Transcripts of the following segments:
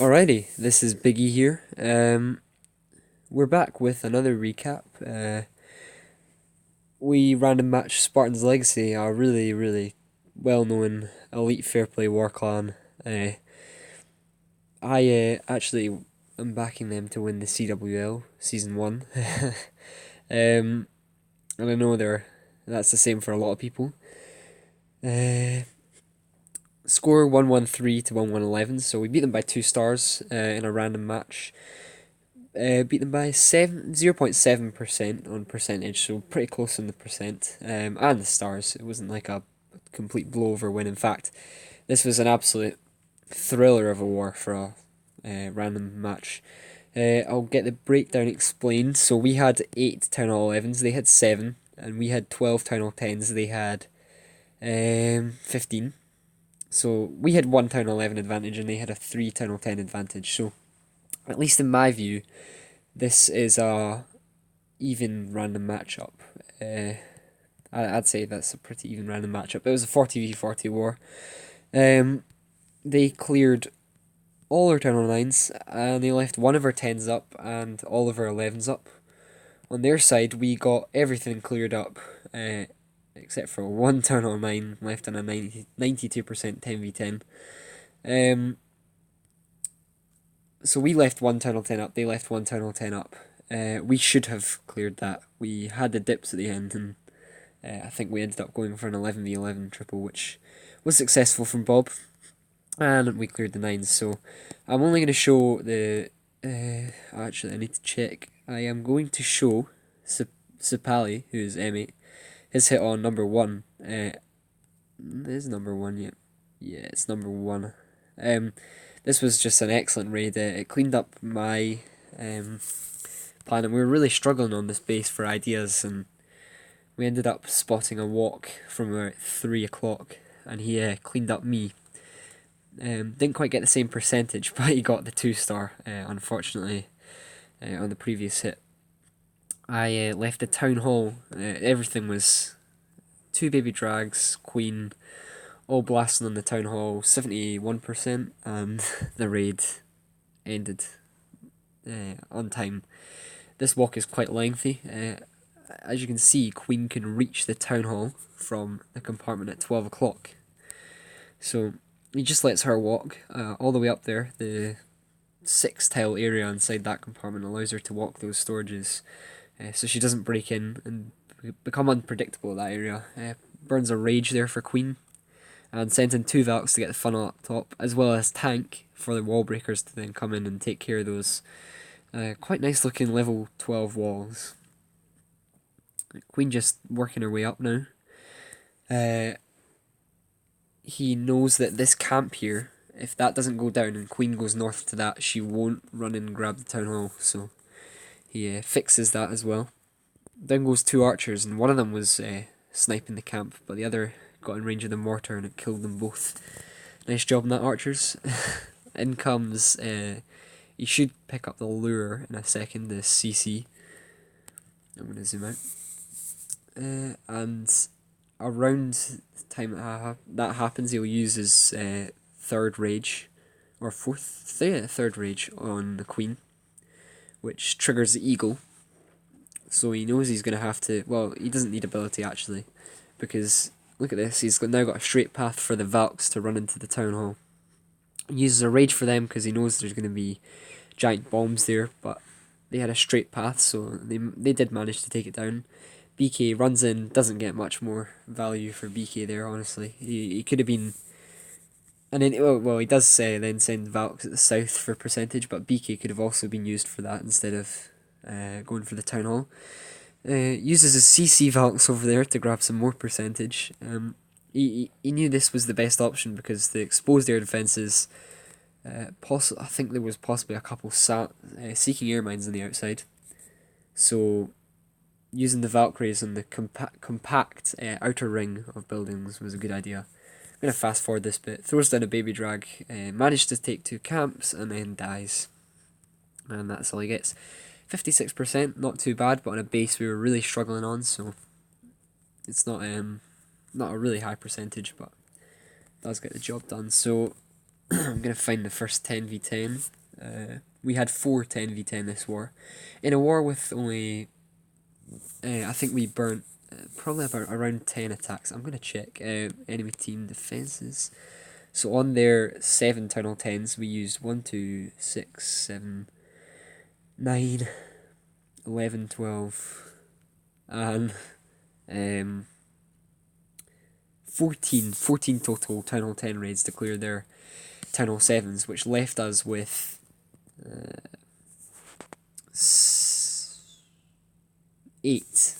Alrighty, this is Biggie here. We're back with another recap. We random match Spartans Legacy, a really well-known elite fair play war clan. I actually am backing them to win the CWL Season 1. And I know that's the same for a lot of people. Score 113 to 1111, so we beat them by 2 stars in a random match. Beat them by 0.7% on percentage, so pretty close on the percent, and the stars. It wasn't like a complete blowover win. In fact, this was an absolute thriller of a war for a random match. I'll get the breakdown explained. So we had 8 Town Hall 11s, they had 7, and we had 12 Town Hall 10s, they had 15. So we had 1 Town Hall 11 advantage, and they had a 3 Town Hall 10 advantage. So, at least in my view, this is a even random matchup. I'd say that's a pretty even random matchup. It was a 40v40 war. They cleared all our Town Hall 9s, and they left one of our 10s up and all of our 11s up. On their side, we got everything cleared up, except for one Town Hall 9 left on a 92% 10v10. So we left one Town Hall 10 up, they left one Town Hall 10 up. We should have cleared that. We had the dips at the end, and I think we ended up going for an 11v11 triple, which was successful from Bob. And we cleared the 9s, so I'm only going to show the... actually, I need to check. I am going to show Sapali, who's M8, his hit on number 1. Is number 1 yet? Yeah, it's number 1. This was just an excellent raid. It cleaned up my plan, and we were really struggling on this base for ideas, and we ended up spotting a walk from about 3 o'clock, and he cleaned up me. Didn't quite get the same percentage, but he got the 2-star, unfortunately, on the previous hit. I left the Town Hall. Everything was 2 baby drags, queen, all blasting on the Town Hall, 71%, and the raid ended on time. This walk is quite lengthy. As you can see, queen can reach the Town Hall from the compartment at 12 o'clock. So he just lets her walk all the way up there. The 6-tile area inside that compartment allows her to walk those storages, so she doesn't break in and become unpredictable at that area. Burns a rage there for queen, and sent in 2 Valks to get the funnel up top, as well as tank for the wall breakers to then come in and take care of those quite nice looking level 12 walls. Queen just working her way up now. He knows that this camp here, if that doesn't go down and queen goes north to that, she won't run in and grab the Town Hall, so he fixes that as well. Down goes 2 archers, and one of them was sniping the camp, but the other got in range of the mortar and it killed them both. Nice job on that, archers. In comes, you should pick up the lure in a second, the CC. I'm going to zoom out. And around the time that happens, he'll use his 3rd rage, or 3rd rage on the queen, which triggers the eagle. So he knows he's going to have to... Well, he doesn't need ability, actually, because look at this, he's now got a straight path for the Valks to run into the Town Hall. He uses a rage for them because he knows there's going to be giant bombs there, but they had a straight path, so they did manage to take it down. BK runs in, doesn't get much more value for BK there, honestly. He could have been... And then, well, he does then send Valks at the south for percentage, but BK could have also been used for that instead of going for the Town Hall. Uses his CC Valks over there to grab some more percentage. He knew this was the best option because the exposed air defences, I think there was possibly a couple seeking air mines on the outside. So using the Valkyries on the compact outer ring of buildings was a good idea. I'm going to fast forward this bit. Throws down a baby drag, managed to take 2 camps, and then dies. And that's all he gets. 56%, not too bad, but on a base we were really struggling on, so it's not a really high percentage, but does get the job done. So I'm gonna find the first 10v10. We had 4 10v10 this war. In a war with only, I think we burnt probably about around 10 attacks. I'm gonna check enemy team defenses. So on their 7 Town Hall 10s, we used 1, 2, 6, 7, 9, 11, 12, and 14 total Town Hall 10 raids to clear their Town Hall 7s, which left us with 8.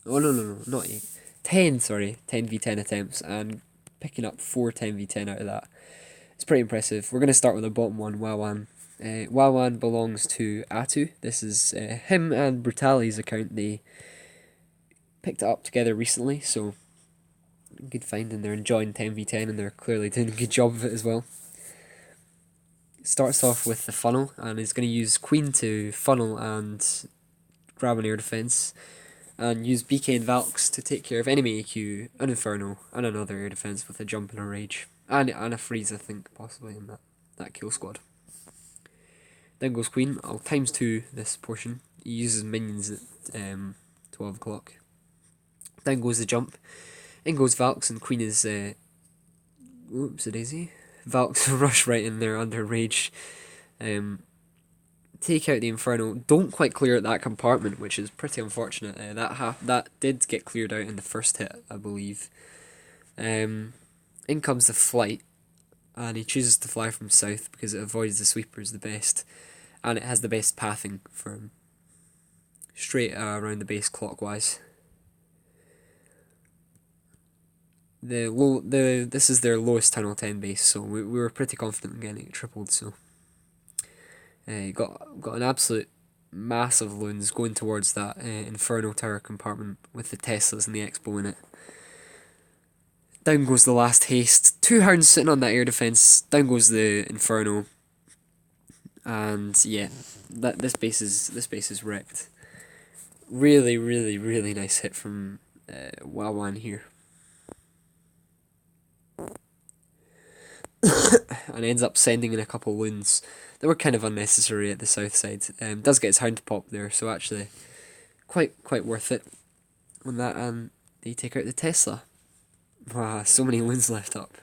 Oh, no, not 8. 10, sorry. 10v10 attempts, and picking up 4 10v10 out of that. It's pretty impressive. We're going to start with the bottom one, Wawan. Wawan belongs to Atu. This is him and Brutali's account. They picked it up together recently, so good find, and they're enjoying 10v10, and they're clearly doing a good job of it as well. Starts off with the funnel, and is going to use Queen to funnel and grab an air defense, and use BK and Valks to take care of enemy AQ, an Inferno, and another air defense with a jump and a rage, and a freeze, I think, possibly in that kill squad. Then goes Queen. I'll times 2 this portion. He uses minions at 12 o'clock. Then goes the jump. In goes Valks, and Queen is whoopsie-daisy. Valks rush right in there under rage. Take out the Inferno. Don't quite clear out that compartment, which is pretty unfortunate. That did get cleared out in the first hit, I believe. In comes the flight, and he chooses to fly from south because it avoids the sweepers the best, and it has the best pathing for him. Straight around the base clockwise. This is their lowest Town Hall 10 base, so we were pretty confident in getting it tripled. So got an absolute mass of loons going towards that Inferno Tower compartment with the Teslas and the Expo in it. Down goes the last haste. 2 hounds sitting on that air defense. Down goes the Inferno, and yeah, this base is wrecked. Really, really, really nice hit from Wawan here. And ends up sending in a couple loons that were kind of unnecessary at the south side. Does get his hound pop there, so actually quite worth it on that. And they take out the Tesla. Wow, so many loons left up.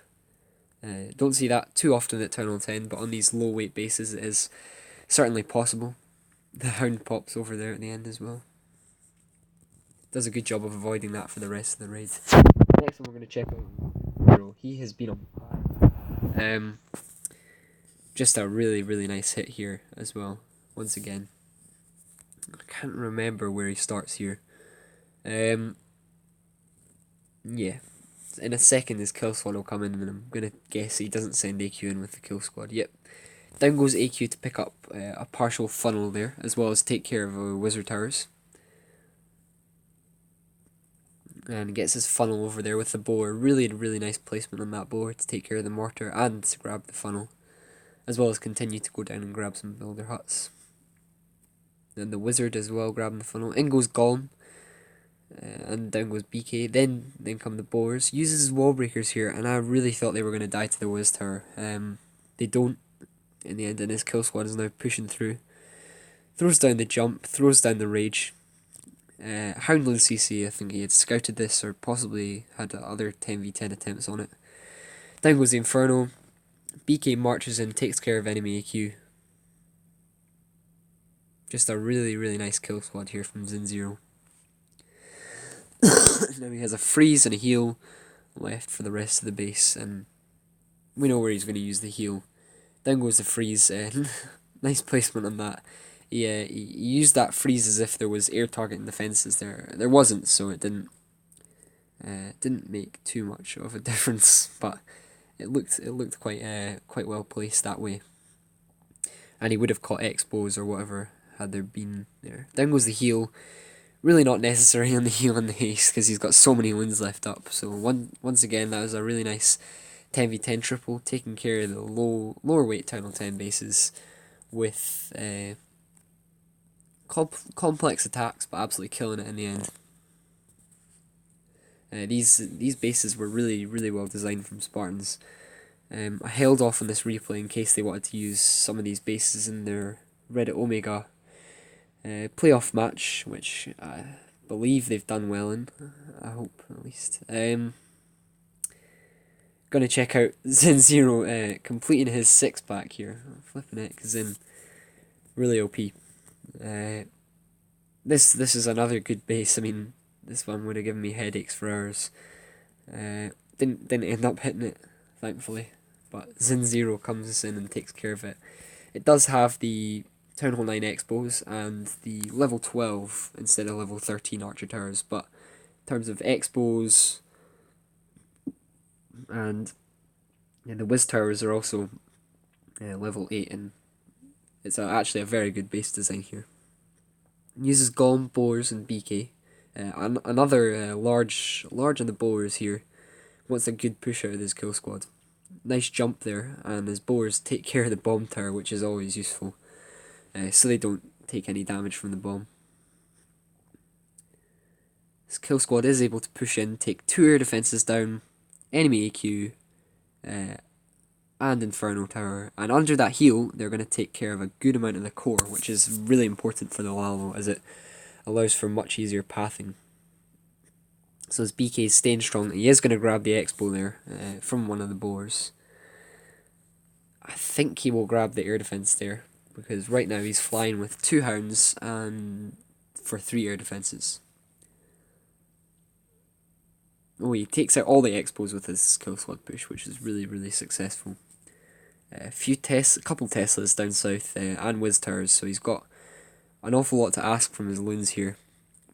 Don't see that too often at Town Hall 10, but on these low weight bases it is certainly possible. The hound pops over there at the end as well. Does a good job of avoiding that for the rest of the raid. Next one we're going to check out. He has been on fire. Just a really, really nice hit here as well. Once again, I can't remember where he starts here. Yeah, in a second his kill squad will come in, and I'm gonna guess he doesn't send AQ in with the kill squad. Yep. Down goes AQ to pick up a partial funnel there, as well as take care of wizard towers. And gets his funnel over there with the bower. Really, really nice placement on that bower to take care of the mortar and to grab the funnel, as well as continue to go down and grab some builder huts. Then the wizard as well, grabbing the funnel. In goes Golem, and down goes BK. Then come the boars. Uses his wall breakers here, and I really thought they were going to die to the Wiz Tower. They don't in the end, and his kill squad is now pushing through. Throws down the jump, throws down the rage. Houndland CC, I think he had scouted this, or possibly had other 10v10 attempts on it. Down goes the Inferno. BK marches in, takes care of enemy AQ. Just a really, really nice kill squad here from Zin0. Now he has a freeze and a heal left for the rest of the base, and we know where he's going to use the heal. Down goes the freeze. Nice placement on that. He used that freeze as if there was air targeting defenses there. There wasn't, so it didn't make too much of a difference, but it looked quite well placed that way. And he would have caught expos or whatever had there been there. Down goes the heal. Really not necessary on the heal and the haste because he's got so many wins left up. So once again, that was a really nice 10v10 triple, taking care of the lower weight Town Hall 10 bases with complex attacks, but absolutely killing it in the end. These bases were really, really well designed from Spartans. I held off on this replay in case they wanted to use some of these bases in their Reddit Omega playoff match, which I believe they've done well in. I hope, at least. Gonna check out Th11 completing his 6-pack here. I'm flipping it, because Zin really OP. This is another good base. I mean, this one would have given me headaches for hours. Didn't end up hitting it, thankfully. But Th11 comes in and takes care of it. It does have the Town Hall 9 Expos and the level 12 instead of level 13 Archer Towers, but in terms of Expos and the Wiz Towers are also level 8, and it's actually a very good base design here. It uses Golem, Boars, and BK. Another large on the Boars here wants a good push out of his kill squad. Nice jump there, and his Boars take care of the bomb tower, which is always useful, so they don't take any damage from the bomb. His kill squad is able to push in, take 2 air defences down, enemy AQ, and Inferno Tower, and under that heal they're going to take care of a good amount of the core, which is really important for the Lalo as it allows for much easier pathing. So his BK is staying strong. He is going to grab the Expo there from one of the Boars. I think he will grab the air defense there, because right now he's flying with 2 Hounds and for 3 air defenses. Oh, he takes out all the Expos with his kill squad push, which is really successful. A couple Teslas down south and Wiz Towers, so he's got an awful lot to ask from his loons here.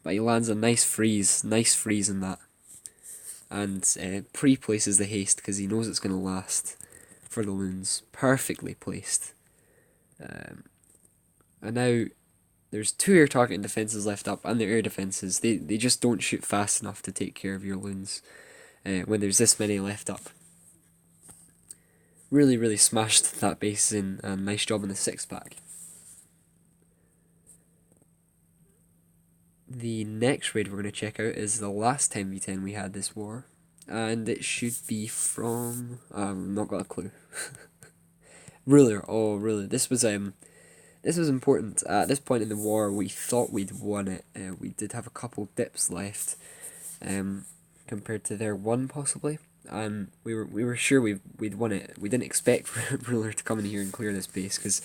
But he lands a nice freeze in that, and pre-places the haste because he knows it's going to last for the loons. Perfectly placed. And now there's 2 air targeting defences left up, and their air defences, they just don't shoot fast enough to take care of your loons when there's this many left up. Really smashed that base in, and nice job in the 6-pack. The next raid we're going to check out is the last 10v10 we had this war, and it should be from... I've not got a clue. Ruler. Oh, Ruler. This was important. At this point in the war, we thought we'd won it. We did have a couple dips left, compared to their 1 possibly, and we were sure we'd won it. We didn't expect Ruler to come in here and clear this base, because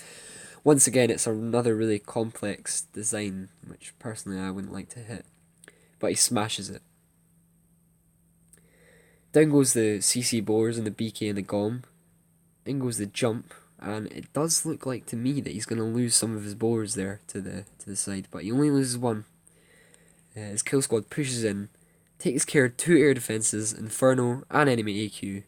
once again it's another really complex design, which personally I wouldn't like to hit. But he smashes it. Down goes the CC Boars and the BK and the Gom. In goes the jump. And it does look like to me that he's going to lose some of his Boars there to the side, but he only loses 1. His kill squad pushes in, takes care of 2 air defences, Inferno, and enemy AQ.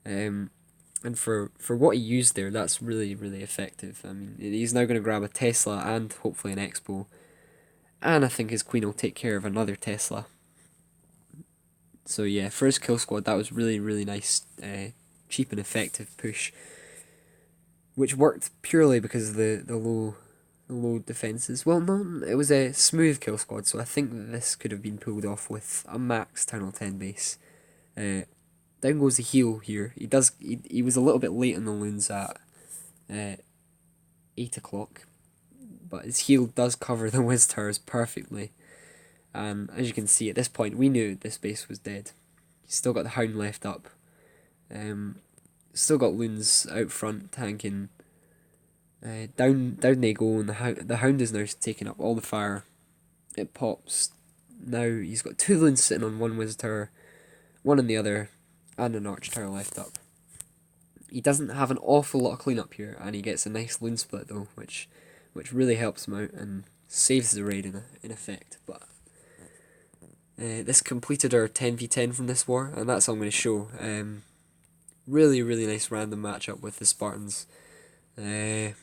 And for what he used there, that's really effective. I mean, he's now going to grab a Tesla and hopefully an Expo. And I think his Queen will take care of another Tesla. So yeah, for his kill squad, that was really nice, cheap and effective push, which worked purely because of the low defences. Well, no, it was a smooth kill squad, so I think this could have been pulled off with a max Town Hall 10 base. Down goes the heal here. He was a little bit late on the loons at 8 o'clock, but his heal does cover the Wiz Towers perfectly. And as you can see, at this point, we knew this base was dead. He's still got the Hound left up. Still got loons out front tanking. Down they go, and the Hound is now taking up all the fire. It pops. Now he's got 2 loons sitting on 1 Wiz Tower, 1 on the other, and an Arch Tower left up. He doesn't have an awful lot of cleanup here, and he gets a nice loon split though, which really helps him out and saves the raid in effect. But this completed our 10v10 from this war, and that's all I'm going to show. Really nice random matchup with the Spartans. And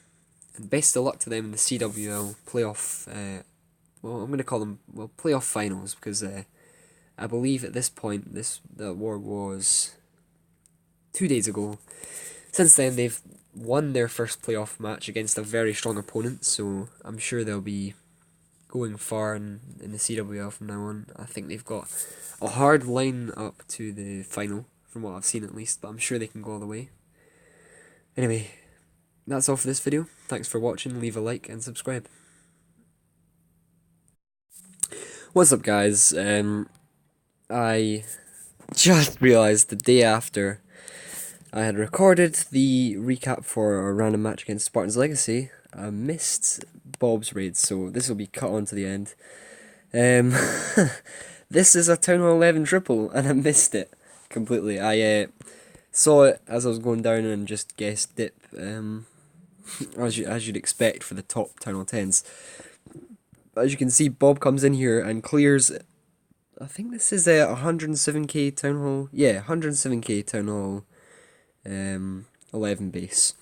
best of luck to them in the CWL playoff, well, I'm going to call them, playoff finals, because I believe at this point, the war was 2 days ago. Since then, they've won their first playoff match against a very strong opponent, so I'm sure they'll be going far in the CWL from now on. I think they've got a hard line up to the final, from what I've seen at least, but I'm sure they can go all the way. Anyway, that's all for this video. Thanks for watching, leave a like and subscribe. What's up guys, I just realised the day after I had recorded the recap for a random match against Spartans Legacy, I missed Bob's raid, so this will be cut on to the end. This is a Town Hall 11 triple, and I missed it completely. I saw it as I was going down and just guessed dip, as you'd expect for the top Town Hall 10s. As you can see, Bob comes in here and clears, I think this is a 107k Town Hall, yeah, 107k Town Hall 11 base.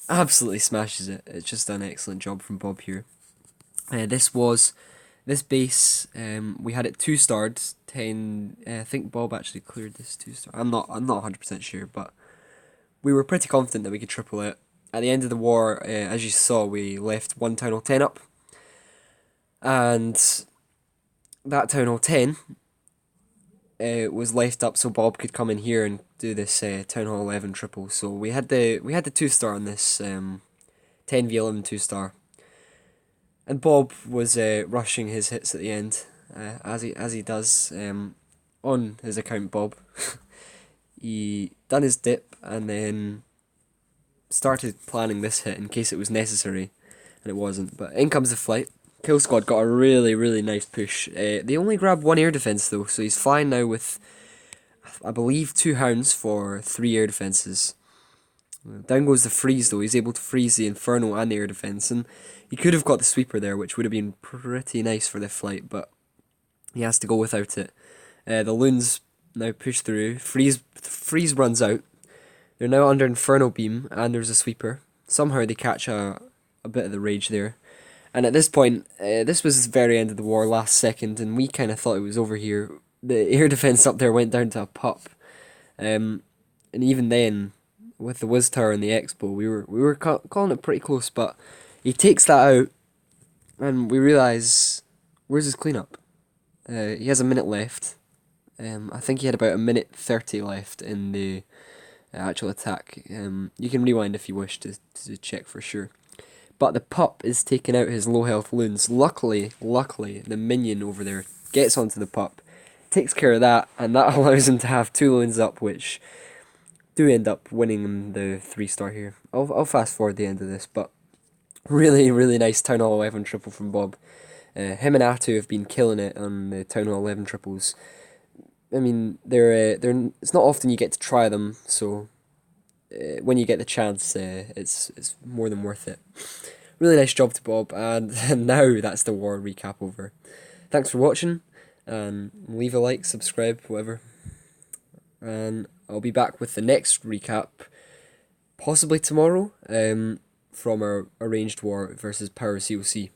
Absolutely smashes it. It's just an excellent job from Bob here. This base, we had it 2-starred, 10, I think Bob actually cleared this 2-star. I'm not 100% sure, but we were pretty confident that we could triple it. At the end of the war, as you saw, we left one Town Hall 10 up, and that Town Hall 10 was left up so Bob could come in here and do this Town Hall 11 triple. So we had the 2-star on this 10v11 2-star. And Bob was rushing his hits at the end, as he does on his account. Bob, he done his dip and then started planning this hit in case it was necessary, and it wasn't. But in comes the flight. Kill Squad got a really nice push. They only grabbed 1 air defense though, so he's flying now with, I believe, 2 hounds for 3 air defenses. Down goes the freeze though. He's able to freeze the Inferno and the air defense, and he could have got the sweeper there, which would have been pretty nice for the flight, but he has to go without it. The loons now push through. Freeze runs out. They're now under Inferno beam, and there's a sweeper. Somehow they catch a bit of the rage there. And at this point, this was the very end of the war, last second, and we kind of thought it was over here. The air defense up there went down to a pup, and even then, with the Wiz Tower and the Expo, we were calling it pretty close. But he takes that out, and we realise, where's his cleanup? He has a minute left. I think he had about a minute 30 left in the actual attack. You can rewind if you wish to check for sure. But the pup is taking out his low health loons. Luckily, the minion over there gets onto the pup, takes care of that, and that allows him to have 2 loons up, which do end up winning the 3-star here. I'll fast forward the end of this, but really nice Town Hall 11 triple from Bob. Him and Atu have been killing it on the Town Hall 11 triples. I mean, it's not often you get to try them, so when you get the chance, it's more than worth it. Really nice job to Bob, and now that's the war recap over. Thanks for watching, and leave a like, subscribe, whatever. And I'll be back with the next recap, possibly tomorrow, from our arranged war versus Power COC.